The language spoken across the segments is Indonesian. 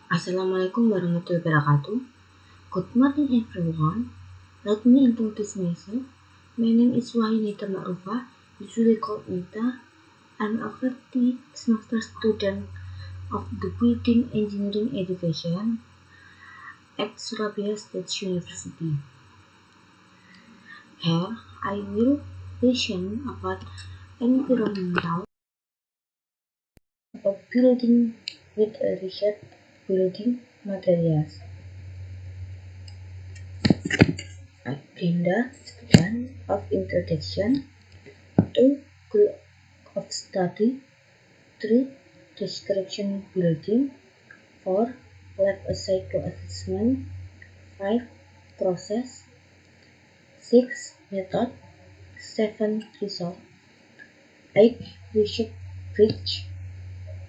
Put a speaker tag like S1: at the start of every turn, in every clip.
S1: Assalamualaikum warahmatullahi wabarakatuh. Good morning everyone. Let me introduce myself. My name is Wahinita Ma'rufa, usually called Nita. I'm a 50th semester student of the Building Engineering Education at Surabaya State University. Here, I will mention about environmental of building with a research building materials. Agenda 1 of introduction, 2 goal of study, 3 description building, 4 life cycle assessment, 5 process, 6 method, 7 result, 8 research bridge,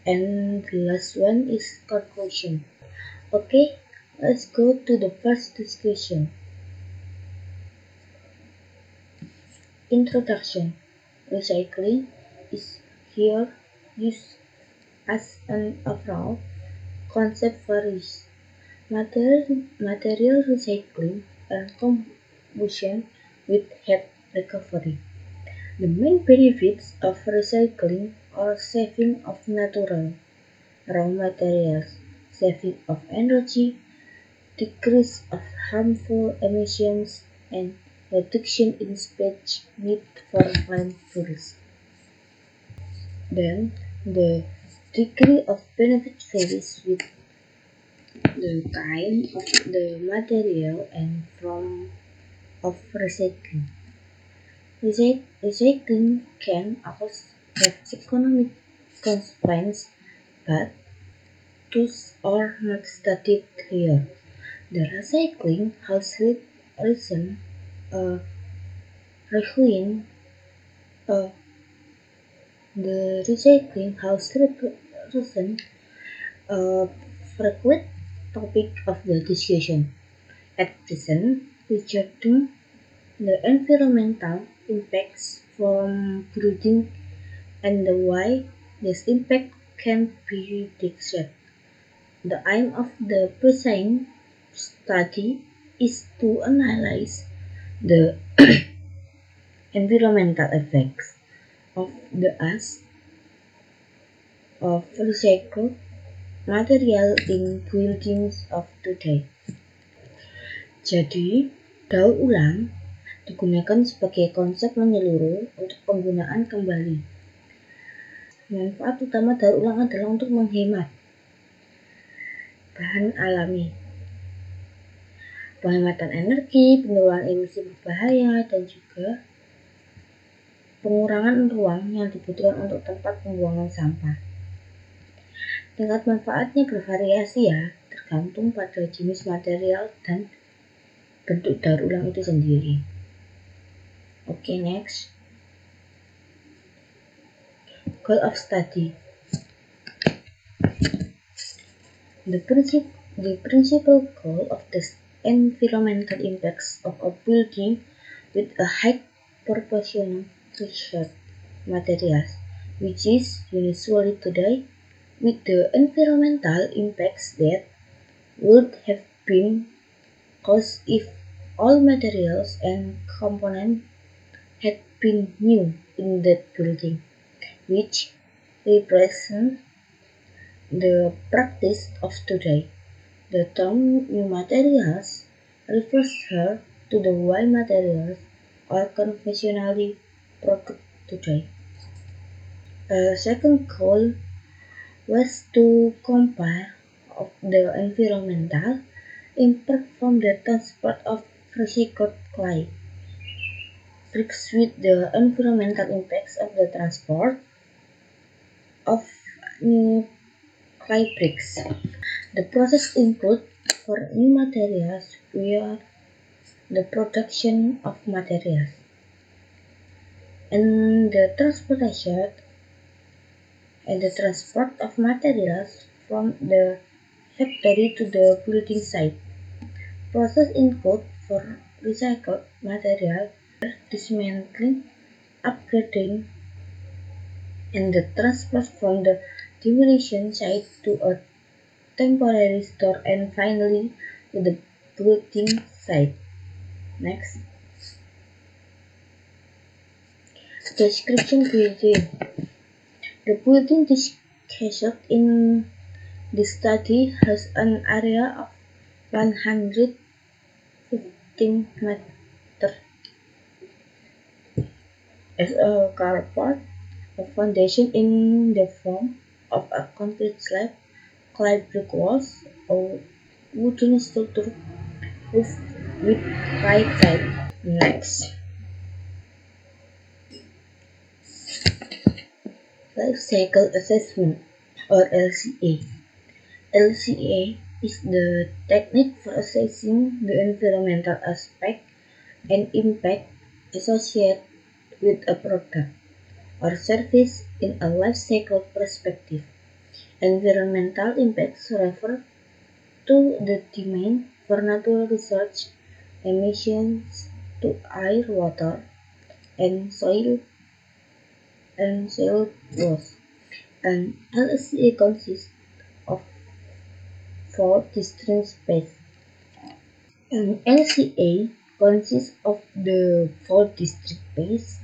S1: and the last one is conclusion. Okay, let's go to the first discussion. Introduction. Recycling is here used as an overall concept for material recycling and combustion with heat recovery. The main benefits of recycling are saving of natural raw materials, saving of energy, decrease of harmful emissions, and reduction in space need for landfills. Then, the degree of benefit varies with the kind of the material and form of recycling. Recycling can also have economic consequences, but those are not studied here. The recycling has risen recycling the recycling has risen a frequent topic of the discussion. At present, regarding the environmental impacts from building and the why this impact can be detected. The aim of the present study is to analyze the environmental effects of the use of recycled material in buildings of today. Jadi, daur ulang digunakan sebagai konsep menyeluruh untuk penggunaan kembali. Manfaat utama daur ulang adalah untuk menghemat bahan alami, penghematan energi, penurunan emisi berbahaya, dan juga pengurangan ruang yang dibutuhkan untuk tempat pembuangan sampah. Tingkat manfaatnya bervariasi ya, tergantung pada jenis material dan bentuk daur ulang itu sendiri. Okay, next. Goal of study. The principal goal of the environmental impacts of a building with a high proportion recycled materials, which is usually today, with the environmental impacts that would have been caused if all materials and components had been new in that building, which represent the practice of today. The term new materials refers here to the why materials are conventionally produced today. A second goal was to compare of the environmental impact from the transport of recycled clay bricks with the environmental impacts of the transport of new clay bricks. The process includes for new materials via the production of materials and the transportation and the transport of materials from the factory to the building site. Process include for recycled material dismantling, upgrading, and the transport from the demolition site to a temporary store, and finally to the building site. Next, description building. The building discussed in this study has an area of 115 meters as a carport, a foundation in the form of a concrete slab, clay brick walls, or wooden structure roof with right side. Next, life cycle assessment or LCA. LCA is the technique for assessing the environmental aspect and impact associated with a product or service in a life cycle perspective. Environmental impacts refer to the demand for natural resource, emissions to air, water, and soil loss. An LCA consists of four distinct phases. An LCA consists of the four distinct phases.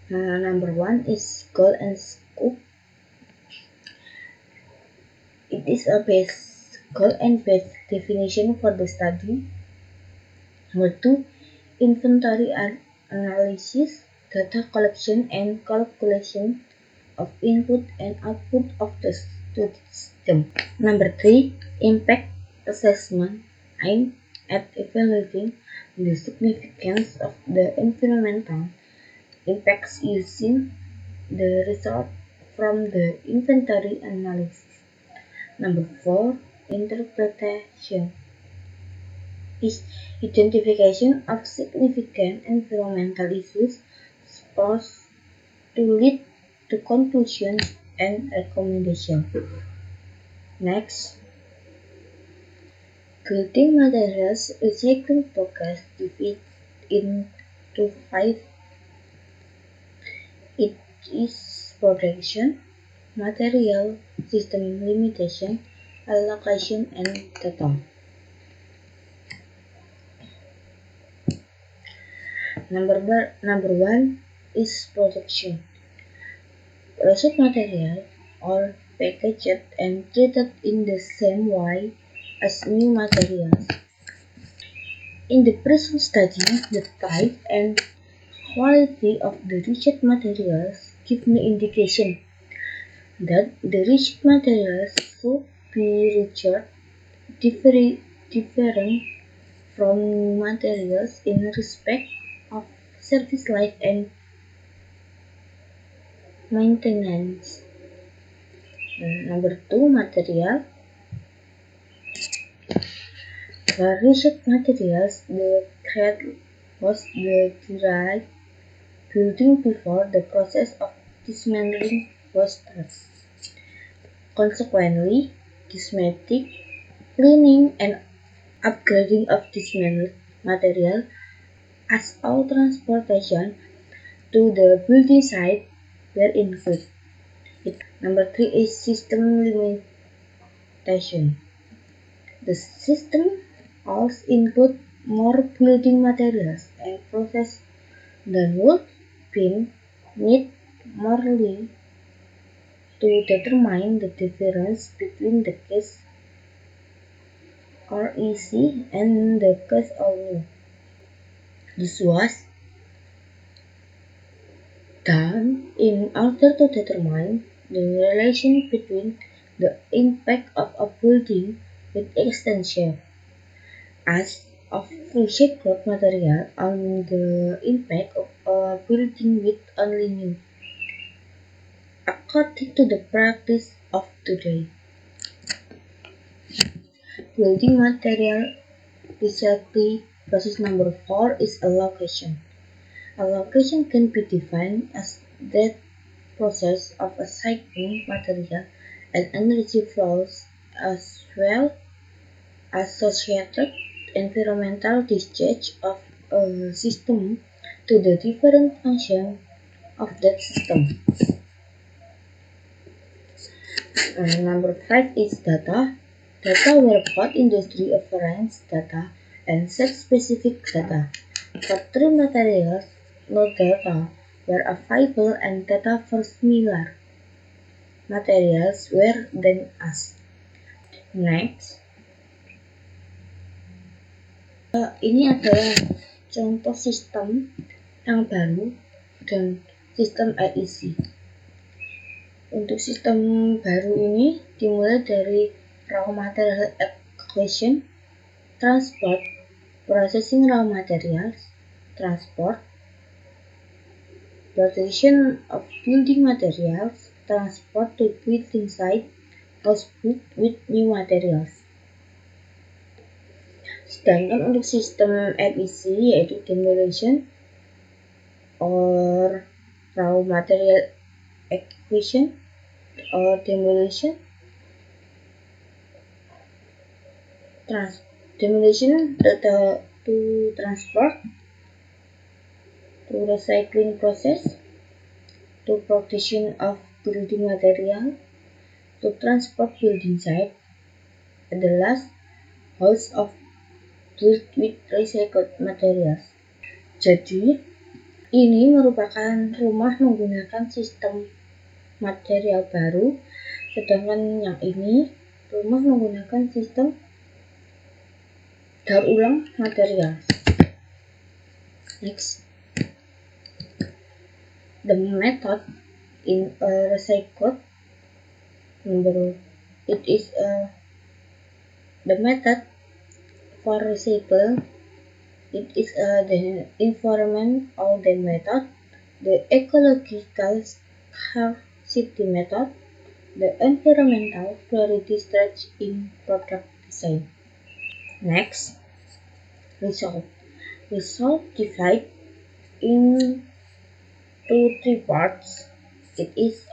S1: Number one is goal and scope. It is a base goal and base definition for the study. Number two, inventory analysis, data collection and calculation of input and output of the study system. Number three, impact assessment, aimed at evaluating the significance of the environmental impacts using the result from the inventory analysis. Number four, interpretation is identification of significant environmental issues supposed to lead to conclusions and recommendations. Next, building materials recycling process divided into five. It is production, material, system limitation, allocation, and data. Number one is production. Recycled material are packaged and treated in the same way as new materials. In the previous study, the type and quality of the recycled materials give no indication that the recycled materials should be different from materials in respect of service life and maintenance. Number two, material. The recycled materials the create was the derived building before the process of dismantling was started. Consequently, cosmetic cleaning and upgrading of dismantled material as all transportation to the building site were included. Number three is system limitation. The system also include more building materials and process than would be need merely to determine the difference between the case REC and the case only. This was done in order to determine the relation between the impact of a building with extension as of recycled material on the impact of a building with only new. According to the practice of today, building material recycling process number 4 is allocation. Allocation can be defined as that process of assigning material and energy flows as well as associated environmental discharge of a system to the different functions of that system. Number 5 is data. Data were both industry reference data and site-specific data. For three materials, no data were available and data for similar materials were then asked. Next, ini adalah contoh sistem yang baru dan sistem LEC. Untuk sistem baru ini dimulai dari raw material acquisition, transport, processing raw materials, transport, production of building materials, transport to building site, house built with new materials. Sedangkan untuk sistem LEC yaitu demolition or raw material acquisition or demolition, demolition to transport, to recycling process, to production of building material, to transport building site, and the last house of built with recycled materials. Jadi, ini merupakan rumah menggunakan sistem material baru, sedangkan yang ini rumah menggunakan sistem daur ulang material. Next, the method in a recycled the method for recycle. It is the environmental method, the ecological scarcity method, the environmental priority stretch in product design. Next, result. Result divide into three parts. It is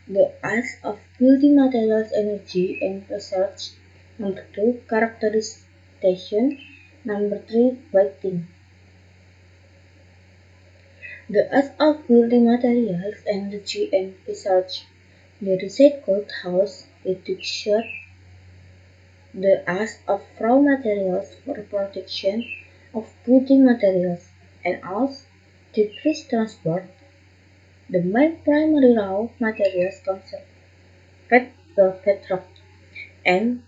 S1: the ask of building materials, energy, and research. Number 2, characterization. Number 3, weighting. The ask of building materials, energy, and research. The recycled house reduction. The ask of raw materials for production of building materials, and also decreased transport. The main primary raw materials conserved bedrock and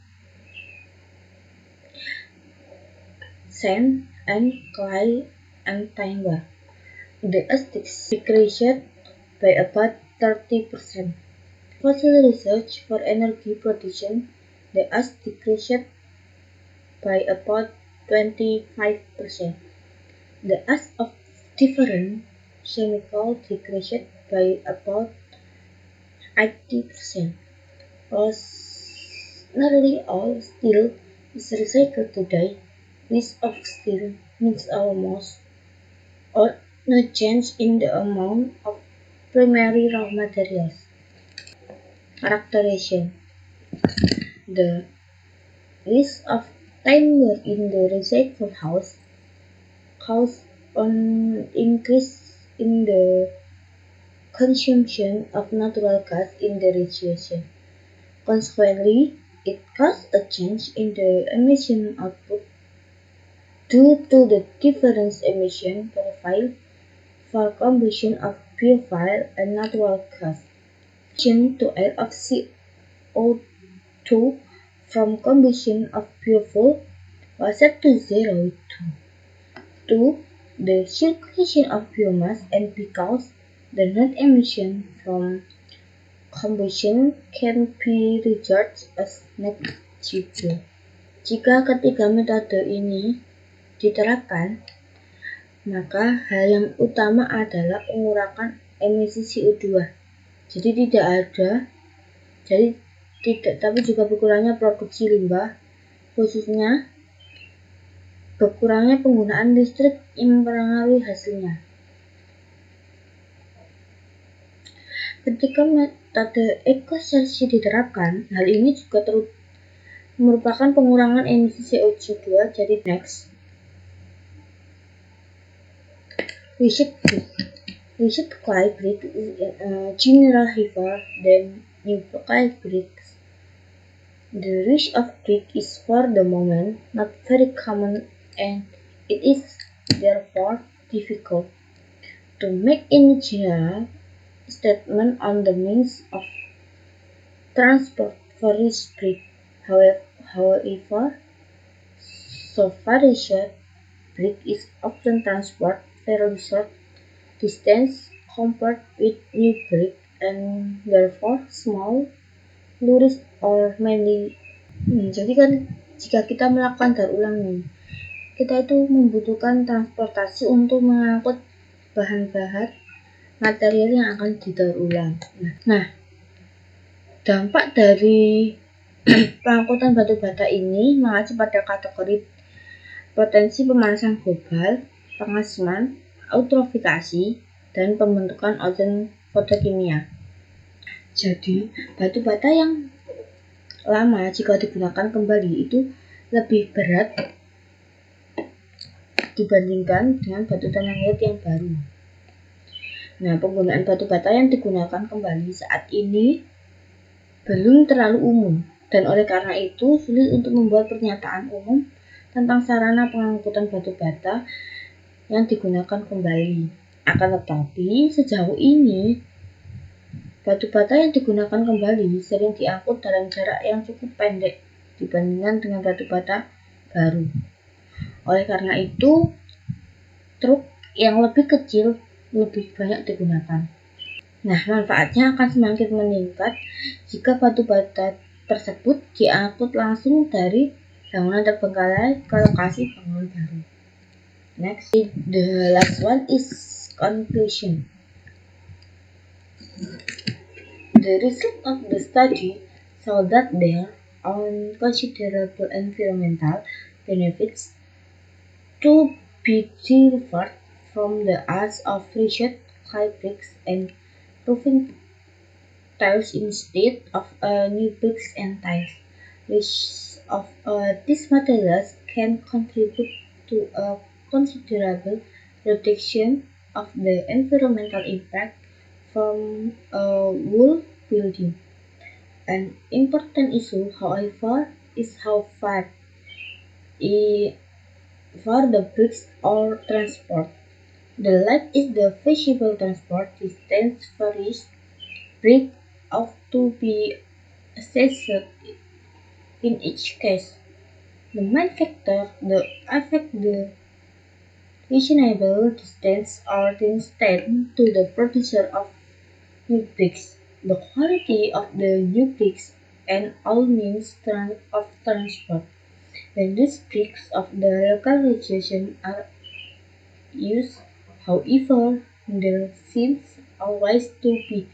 S1: sand and clay and timber. The aesthetics decreased by about 30%. Fossil research for energy production, the ash decreased by about 25%. The ash of different chemicals decreased by about 80%. Nearly all steel is recycled today. This of steel means almost or no change in the amount of primary raw materials. Characterization. The risk of timber in the recycled house cause an increase in the consumption of natural gas in the region. Consequently, it caused a change in the emission output due to the different emission profile for combustion of biofuel and natural gas. Emission to air of CO2 from combustion of biofuel was set to 0 to the circulation of biomass, and because the net emission from combustion can be regarded as negligible. Jika ketiga metode ini diterapkan, maka hal yang utama adalah pengurangan emisi CO2. Tapi juga berkurangnya produksi limbah, khususnya berkurangnya penggunaan listrik yang mempengaruhi hasilnya. Ketika metode eco-scarcity diterapkan, hal ini juga merupakan pengurangan emisi CO2. Jadi next, we should clay brick is general heavier than new clay bricks. The use of brick is for the moment not very common, and it is therefore difficult to make any general statement on the means of transport for each brick. However, so far research, brick is often transported fairly short distance compared with new brick, and therefore small, luris or mainly. Jadi kan jika kita melakukan daur ulang nih, kita itu membutuhkan transportasi untuk mengangkut bahan-bahan material yang akan didaur ulang. Nah, dampak dari pengangkutan batu bata ini mengacu pada kategori potensi pemanasan global, pengasaman, eutrofikasi, dan pembentukan ozon fotokimia. Jadi, batu bata yang lama jika digunakan kembali itu lebih berat dibandingkan dengan batu tanah liat yang baru. Nah, penggunaan batu bata yang digunakan kembali saat ini belum terlalu umum, dan oleh karena itu sulit untuk membuat pernyataan umum tentang sarana pengangkutan batu bata yang digunakan kembali. Akan tetapi, sejauh ini batu bata yang digunakan kembali sering diangkut dalam jarak yang cukup pendek dibandingkan dengan batu bata baru. Oleh karena itu, truk yang lebih kecil lebih banyak digunakan. Nah, manfaatnya akan semakin meningkat jika batu bata tersebut diangkut langsung dari bangunan terbengkalai ke lokasi bangunan baru. Next, the last one is conclusion. The result of the study show that there are considerable environmental benefits to be derived from the use of rigid clay bricks and roofing tiles instead of new bricks and tiles. Use of these materials can contribute to a considerable reduction of the environmental impact from wall building. An important issue, however, is how far the bricks are transported. The length is the feasible transport distance for each brick ought to be assessed in each case. The main factor that affect the reasonable distance are instead to the producer of new bricks, the quality of the new bricks, and all means of transport. When these bricks of the local region are used, however, there seems always to be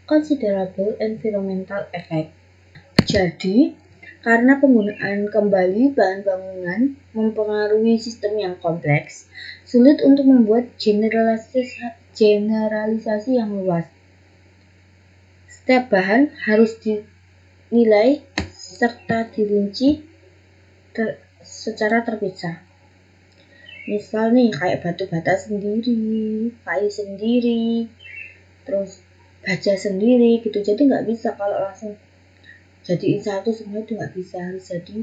S1: considerable environmental effect. Jadi, karena penggunaan kembali bahan bangunan mempengaruhi sistem yang kompleks, sulit untuk membuat generalisasi yang luas. Setiap bahan harus dinilai serta dirinci secara terpisah. Misal nih, kayak batu bata sendiri, kayu sendiri, terus baja sendiri gitu. Jadi nggak bisa kalau langsung jadiin satu semua, itu nggak bisa, harus jadi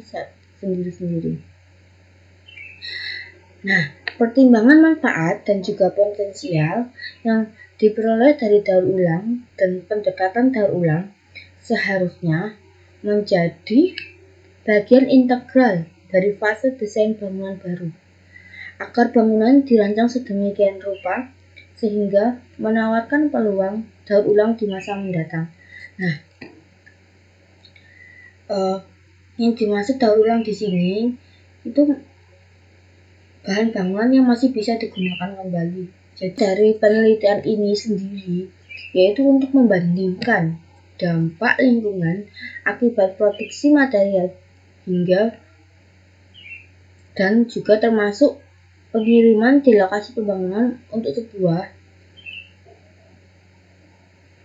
S1: sendiri-sendiri. Nah, pertimbangan manfaat dan juga potensial yang diperoleh dari daur ulang dan pendekatan daur ulang seharusnya menjadi bagian integral dari fase desain bangunan baru, agar bangunan dirancang sedemikian rupa sehingga menawarkan peluang daur ulang di masa mendatang. Nah, yang dimaksud daur ulang di sini itu bahan bangunan yang masih bisa digunakan kembali. Jadi dari penelitian ini sendiri yaitu untuk membandingkan dampak lingkungan akibat produksi material hingga dan juga termasuk pengiriman di lokasi pembangunan untuk sebuah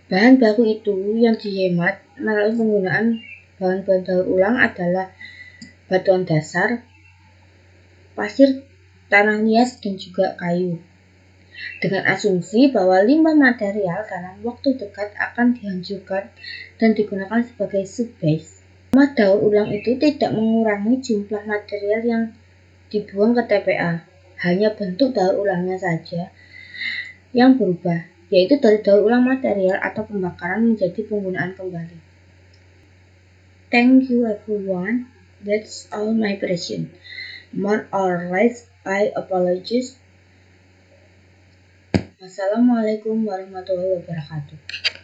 S1: bahan baku itu yang dihemat melalui penggunaan bahan-bahan daur ulang adalah batuan dasar, pasir, tanah liat, dan juga kayu. Dengan asumsi bahwa limbah material dalam waktu dekat akan dihancurkan dan digunakan sebagai subbase. Daur ulang itu tidak mengurangi jumlah material yang dibuang ke TPA, hanya bentuk daur ulangnya saja yang berubah, yaitu dari daur ulang material atau pembakaran menjadi penggunaan kembali. Thank you everyone. That's all my question. More or less, I apologize. Wassalamualaikum warahmatullahi wabarakatuh.